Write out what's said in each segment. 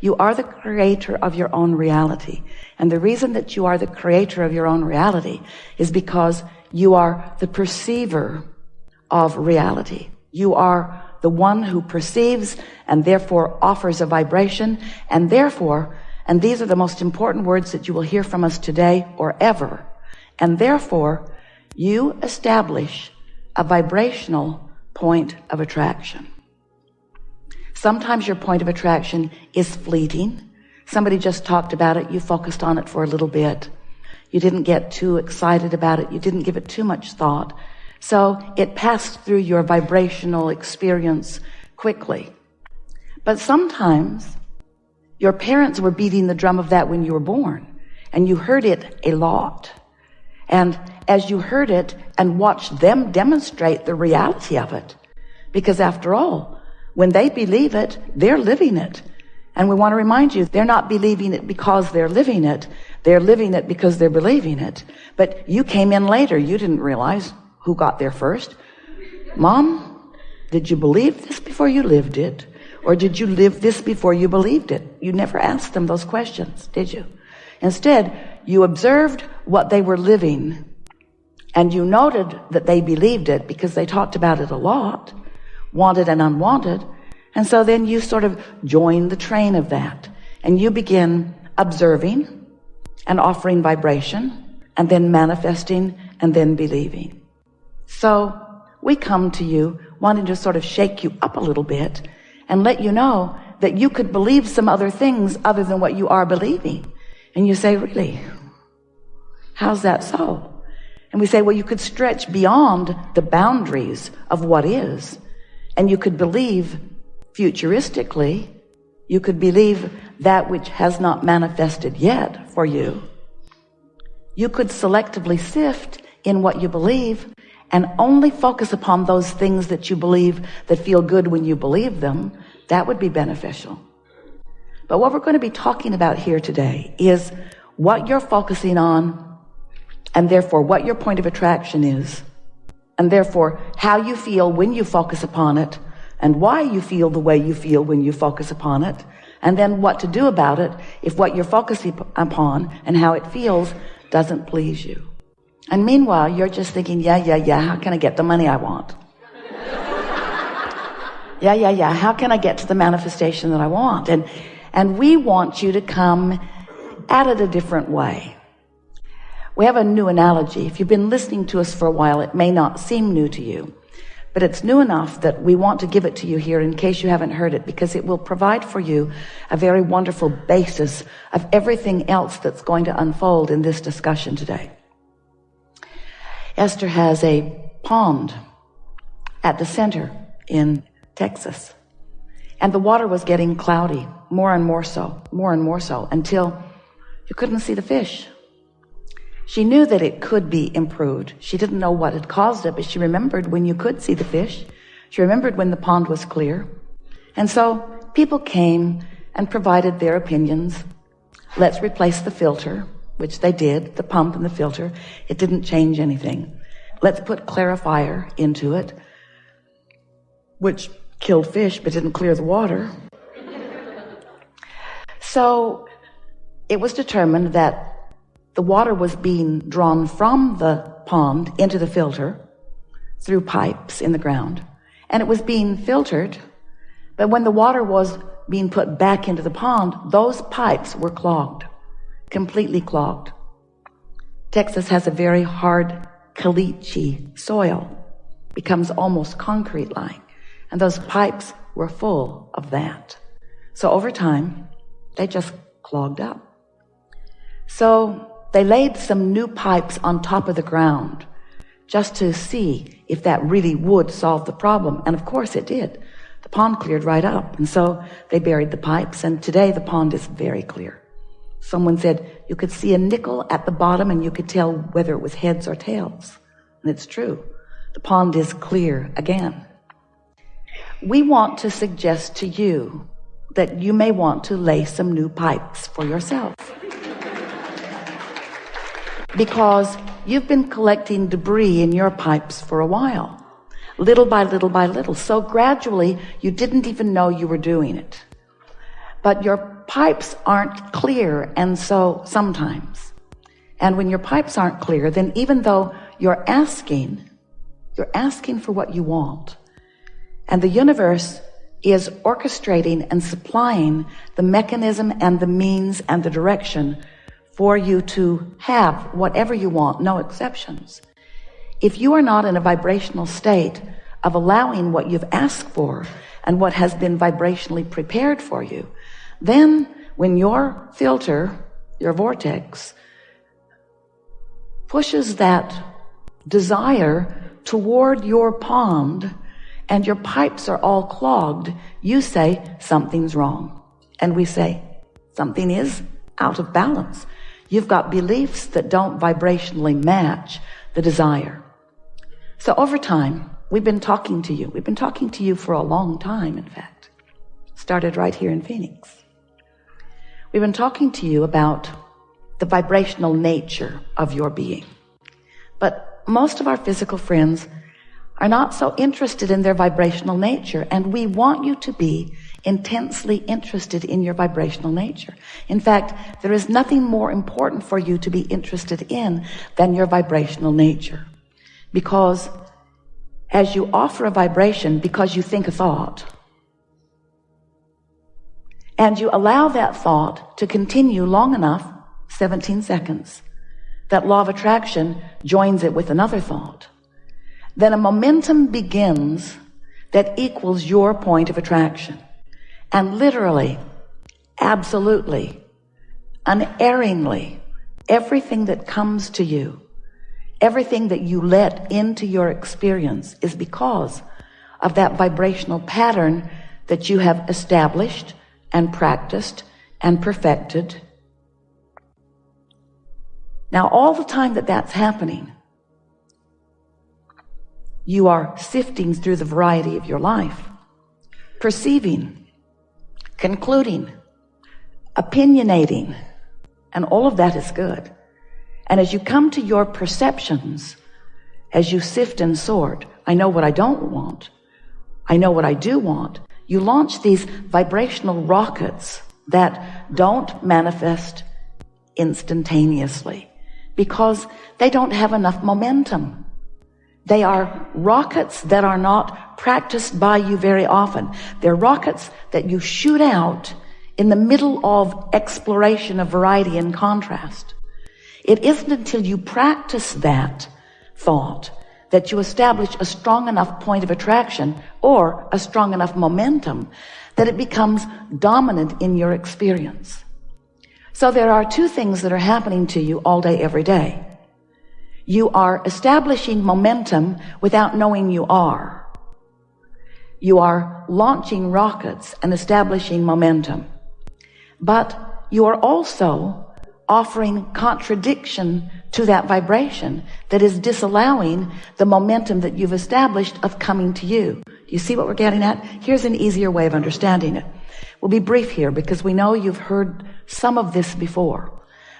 You are the creator of your own reality. And the reason that you are the creator of your own reality is because you are the perceiver of reality. You are the one who perceives and therefore offers a vibration, and therefore, and these are the most important words that you will hear from us today or ever, and therefore you establish a vibrational point of attraction. Sometimes your point of attraction is fleeting. Somebody just talked about it. You focused on it for a little bit. You didn't get too excited about it. You didn't give it too much thought. So it passed through your vibrational experience quickly. But sometimes your parents were beating the drum of that when you were born, and you heard it a lot. And as you heard it and watched them demonstrate the reality of it, because after all, when they believe it, they're living it. And we want to remind you, they're not believing it because they're living it. They're living it because they're believing it. But you came in later. You didn't realize who got there first. Mom, did you believe this before you lived it? Or did you live this before you believed it? You never asked them those questions, did you? Instead, you observed what they were living, and you noted that they believed it because they talked about it a lot, wanted and unwanted. And so then you sort of join the train of that, and you begin observing and offering vibration, and then manifesting, and then believing. So we come to you wanting to sort of shake you up a little bit and let you know that you could believe some other things other than what you are believing. And you say, really? How's that so? And we say, well, you could stretch beyond the boundaries of what is, and you could believe futuristically. You could believe that which has not manifested yet for you. You could selectively sift in what you believe and only focus upon those things that you believe that feel good when you believe them. That would be beneficial. But what we're going to be talking about here today is what you're focusing on, and therefore what your point of attraction is, and therefore how you feel when you focus upon it, and why you feel the way you feel when you focus upon it, and then what to do about it if what you're focusing upon and how it feels doesn't please you. And meanwhile, you're just thinking, yeah, how can I get the money I want? Yeah, how can I get to the manifestation that I want? And we want you to come at it a different way. We have a new analogy. If you've been listening to us for a while, it may not seem new to you, but it's new enough that we want to give it to you here in case you haven't heard it, because it will provide for you a very wonderful basis of everything else that's going to unfold in this discussion today. Esther has a pond at the center in Texas, and the water was getting cloudy, more and more so, until you couldn't see the fish. She knew that it could be improved. She didn't know what had caused it, but she remembered when you could see the fish. She remembered when the pond was clear. And so people came and provided their opinions. Let's replace the filter, which they did, the pump and the filter. It didn't change anything. Let's put clarifier into it, which killed fish but didn't clear the water. So it was determined that the water was being drawn from the pond into the filter through pipes in the ground, and it was being filtered. But when the water was being put back into the pond, those pipes were clogged, completely clogged. Texas has a very hard caliche soil, becomes almost concrete-like, and those pipes were full of that. So over time, they just clogged up. So they laid some new pipes on top of the ground just to see if that really would solve the problem. And of course it did. The pond cleared right up. And so they buried the pipes, and today the pond is very clear. Someone said you could see a nickel at the bottom and you could tell whether it was heads or tails. And it's true. The pond is clear again. We want to suggest to you that you may want to lay some new pipes for yourself, because you've been collecting debris in your pipes for a while, little by little by little. So gradually, you didn't even know you were doing it. But your pipes aren't clear, and so sometimes. And when your pipes aren't clear, then even though you're asking for what you want, and the universe is orchestrating and supplying the mechanism and the means and the direction for you to have whatever you want, no exceptions. If you are not in a vibrational state of allowing what you've asked for and what has been vibrationally prepared for you, then when your filter, your vortex, pushes that desire toward your pond and your pipes are all clogged, you say something's wrong. And we say something is out of balance. You've got beliefs that don't vibrationally match the desire. So over time, we've been talking to you. We've been talking to you for a long time, in fact. Started right here in Phoenix. We've been talking to you about the vibrational nature of your being. But most of our physical friends are not so interested in their vibrational nature, and we want you to be intensely interested in your vibrational nature. In fact, there is nothing more important for you to be interested in than your vibrational nature. Because as you offer a vibration, because you think a thought, and you allow that thought to continue long enough, 17 seconds, that law of attraction joins it with another thought, then a momentum begins that equals your point of attraction. And literally, absolutely, unerringly, everything that comes to you, everything that you let into your experience is because of that vibrational pattern that you have established and practiced and perfected. Now, all the time that that's happening, you are sifting through the variety of your life, perceiving, concluding, opinionating, and all of that is good. And as you come to your perceptions, as you sift and sort, I know what I don't want, I know what I do want, you launch these vibrational rockets that don't manifest instantaneously because they don't have enough momentum. They are rockets that are not practiced by you very often. They're rockets that you shoot out in the middle of exploration of variety and contrast. It isn't until you practice that thought that you establish a strong enough point of attraction or a strong enough momentum that it becomes dominant in your experience. So there are two things that are happening to you all day, every day. You are establishing momentum without knowing you are. You are launching rockets and establishing momentum. But you are also offering contradiction to that vibration that is disallowing the momentum that you've established of coming to you. Do you see what we're getting at? Here's an easier way of understanding it. We'll be brief here because we know you've heard some of this before.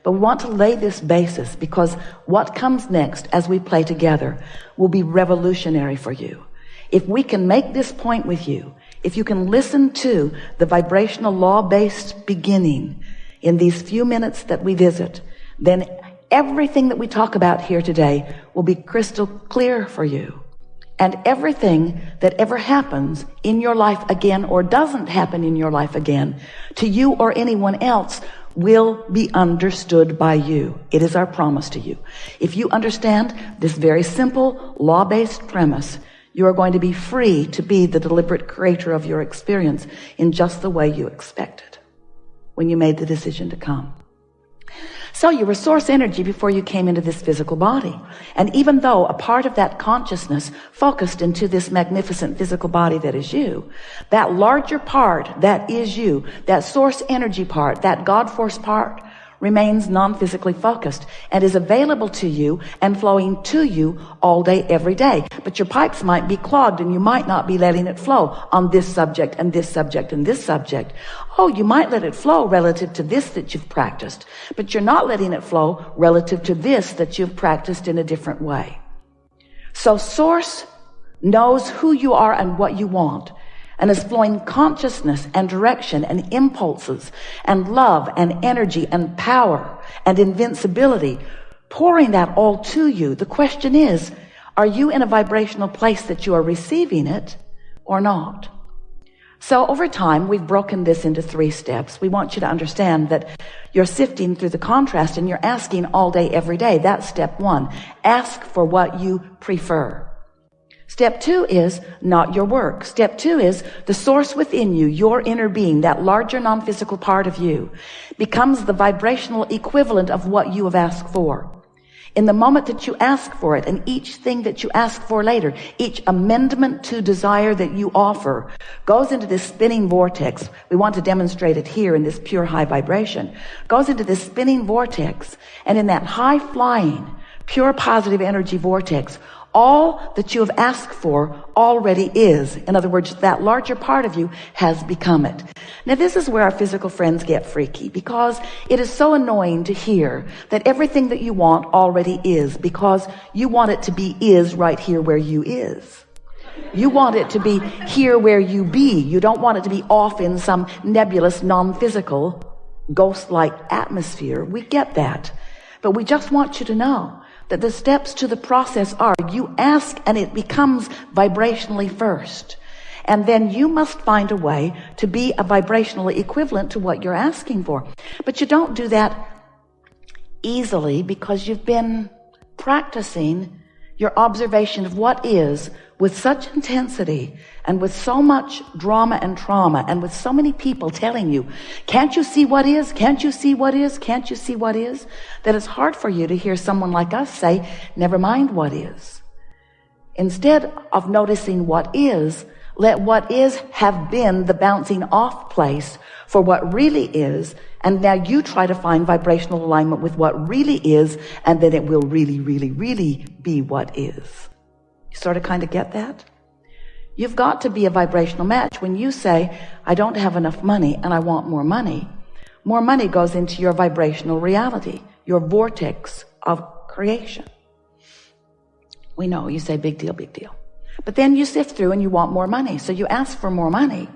But we want to lay this basis because what comes next as we play together will be revolutionary for you. If we can make this point with you, if you can listen to the vibrational law-based beginning in these few minutes that we visit, then everything that we talk about here today will be crystal clear for you. And everything that ever happens in your life again or doesn't happen in your life again to you or anyone else will be understood by you. It is our promise to you. If you understand this very simple law-based premise, you are going to be free to be the deliberate creator of your experience in just the way you expected when you made the decision to come. So you were source energy before you came into this physical body. And even though a part of that consciousness focused into this magnificent physical body that is you, that larger part that is you, that source energy part, that God force part, remains non-physically focused and is available to you and flowing to you all day, every day. But your pipes might be clogged and you might not be letting it flow on this subject and this subject and this subject. Oh, you might let it flow relative to this that you've practiced, but you're not letting it flow relative to this that you've practiced in a different way. So Source knows who you are and what you want. and is flowing consciousness and direction and impulses and love and energy and power and invincibility, pouring that all to you. The question is, are you in a vibrational place that you are receiving it or not? So over time, we've broken this into 3 steps. We want you to understand that you're sifting through the contrast and you're asking all day, every day. That's step 1. Ask for what you prefer. Step 2 is not your work. Step 2 is the source within you, your inner being, that larger non-physical part of you, becomes the vibrational equivalent of what you have asked for. In the moment that you ask for it, and each thing that you ask for later, each amendment to desire that you offer goes into this spinning vortex. We want to demonstrate it here in this pure high vibration. Goes into this spinning vortex, and in that high flying, pure positive energy vortex, all that you have asked for already is. In other words, that larger part of you has become it. Now, this is where our physical friends get freaky, because it is so annoying to hear that everything that you want already is, because you want it to be is right here where you is. You want it to be here where you be. You don't want it to be off in some nebulous, non-physical, ghost-like atmosphere. We get that. But we just want you to know that the steps to the process are, you ask and it becomes vibrationally first. And then you must find a way to be a vibrational equivalent to what you're asking for. But you don't do that easily, because you've been practicing your observation of what is with such intensity and with so much drama and trauma and with so many people telling you, can't you see what is? Can't you see what is? Can't you see what is? That it's hard for you to hear someone like us say, never mind what is. Instead of noticing what is, let what is have been the bouncing off place for what really is, and now you try to find vibrational alignment with what really is, and then it will really, really, really be what is. You sort of kind of get that? You've got to be a vibrational match. When you say, I don't have enough money and I want more money goes into your vibrational reality, your vortex of creation. We know, you say, big deal, big deal. But then you sift through and you want more money. So you ask for more money,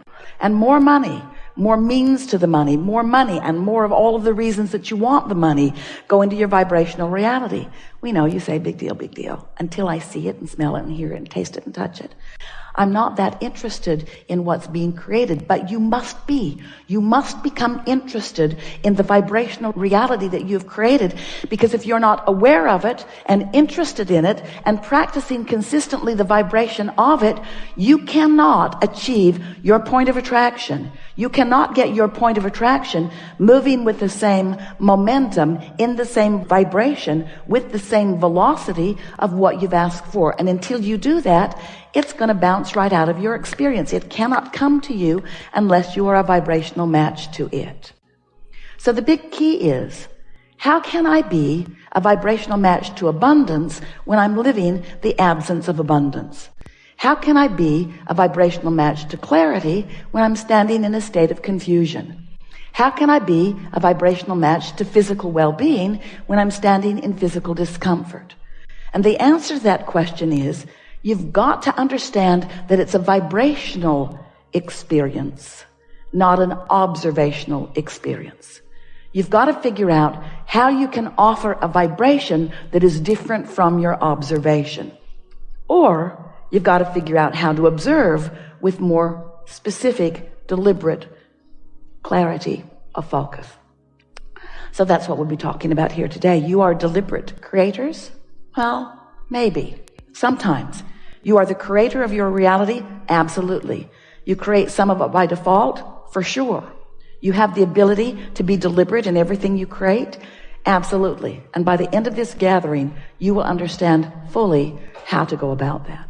more means to the money, and more of all of the reasons that you want the money go into your vibrational reality. We know, you say, big deal, until I see it and smell it and hear it and taste it and touch it. I'm not that interested in what's being created, but you must be. You must become interested in the vibrational reality that you've created, because if you're not aware of it and interested in it and practicing consistently the vibration of it, you cannot achieve your point of attraction. You cannot get your point of attraction moving with the same momentum, in the same vibration, with the same velocity of what you've asked for. And until you do that, it's going to bounce right out of your experience. It cannot come to you unless you are a vibrational match to it. So the big key is, how can I be a vibrational match to abundance when I'm living the absence of abundance? How can I be a vibrational match to clarity when I'm standing in a state of confusion? How can I be a vibrational match to physical well-being when I'm standing in physical discomfort? And the answer to that question is, you've got to understand that it's a vibrational experience, not an observational experience. You've got to figure out how you can offer a vibration that is different from your observation. Or you've got to figure out how to observe with more specific, deliberate clarity of focus. So that's what we'll be talking about here today. You are deliberate creators? Well, maybe. Sometimes. You are the creator of your reality? Absolutely. You create some of it by default? For sure. You have the ability to be deliberate in everything you create? Absolutely. And by the end of this gathering, you will understand fully how to go about that.